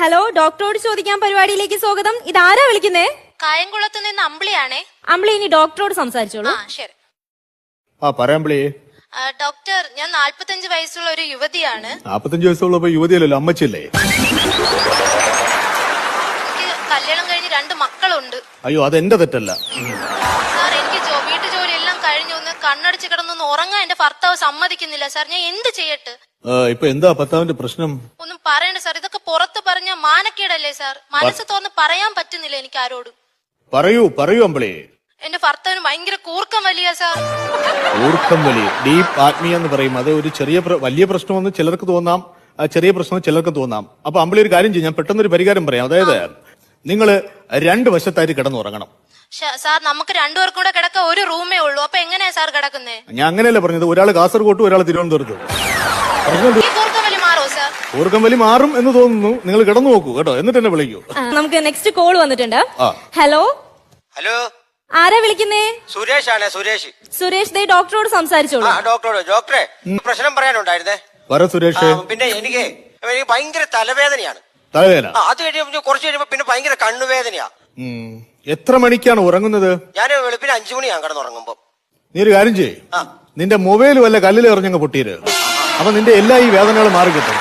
Hello, ഡോക്ടറോട് ചോദിക്കാൻ പരിപാടിയിലേക്ക് സ്വാഗതം. ഇതാരാ വിളിക്കുന്നേ? കായംകുളത്ത് നിന്ന് അമ്പിളിയാണേ. അമ്പിളി, ഇനി ഡോക്ടറോട് സംസാരിച്ചോളൂ. ശരി. പറയാമ്പിളി. ഡോക്ടർ, ഞാൻ 45 വയസ്സുള്ള ഒരു യുവതിയാണ്. 45 വയസ്സുള്ളപ്പോ യുവതിയല്ലല്ലോ, അമ്മച്ചല്ലേ? എനിക്ക് കല്യാണം കഴിഞ്ഞ് 2 മക്കളുണ്ട്. അയ്യോ, അതെന്റെ തെറ്റല്ല സാർ. എനിക്ക് വീട്ടു ജോലി എല്ലാം കഴിഞ്ഞു ഒന്ന് കണ്ണടിച്ച് കിടന്നൊന്ന് ഉറങ്ങാൻ എന്റെ ഭർത്താവ് സമ്മതിക്കുന്നില്ല സാർ. ഞാൻ എന്ത് ചെയ്യട്ടെ? ഇപ്പൊ എന്താ ഭർത്താവിന്റെ പ്രശ്നം? ഒന്നും പറയണ്ട സാർ. ഇതൊക്കെ പുറത്ത് പറഞ്ഞ മാനക്കേടല്ലേ സാർ? മനസ്സ് തുറന്ന് പറയാൻ പറ്റുന്നില്ല എനിക്ക് ആരോടും. പറയൂ അമ്പിളി. എന്റെ ഭർത്താവിന് ഭയങ്കര കൂർക്കം വലിയ സാർ. കൂർക്കം വലിയ, ഡീപ്പ് ആത്മീയ എന്ന് പറയും. അത് ഒരു വലിയ പ്രശ്നമെന്ന് ചിലർക്ക് തോന്നാം, ചെറിയ പ്രശ്നം ചിലർക്ക് തോന്നാം. അപ്പൊ അമ്പിളി ഒരു കാര്യം ചെയ്യും, ഞാൻ പെട്ടെന്നൊരു പരിഹാരം പറയാം. അതായത് നിങ്ങൾ 2 വശത്തായിട്ട് കിടന്നുറങ്ങണം. സാർ, നമുക്ക് 2 പേർക്കും കൂടെ കിടക്ക ഒരു റൂമേ ഉള്ളൂ. അപ്പൊ എങ്ങനെയാ സാർ കിടക്കുന്നേ? ഞാൻ അങ്ങനെയല്ല പറഞ്ഞത്. ഒരാൾ കാസർഗോട്ടും ഒരാൾ തിരുവനന്തപുരത്തും. കൂർക്കം വലി മാറും എന്ന് തോന്നുന്നു. നിങ്ങൾ കിടന്നു നോക്കൂ കേട്ടോ, എന്നിട്ട് എന്നെ വിളിക്കൂ. നമുക്ക് നെക്സ്റ്റ് കോൾ വന്നിട്ടുണ്ട്. ഹലോ, ആരാ വിളിക്കുന്നേ? സുരേഷ് ആണ്. സുരേഷ്, ദേ ഡോക്ടറോട് സംസാരിച്ചോളൂ. ഡോക്ടറെ പ്രശ്നം പറയാനുണ്ടായിരുന്നേ. സുരേഷ്, പിന്നെ എനിക്ക് ഭയങ്കര തലവേദനയാണ്. അത് കഴിയുമ്പോ കുറച്ച് കഴിയുമ്പോ പിന്നെ ഭയങ്കര കണ്ണുവേദനയാ. എത്ര മണിക്കാണ് ഉറങ്ങുന്നത്? ഞാൻ വെളുപ്പിന് 5 മണിയാണ് കിടന്നുറങ്ങുമ്പോ. നീ ഒരു കാര്യം ചെയ്യ്, നിന്റെ മൊബൈൽ വല്ല കല്ലിൽ എറിഞ്ഞങ്ങ് പൊട്ടിയത്. അപ്പൊ നിന്റെ എല്ലാ ഈ വേദനകളും മാറി കിട്ടും.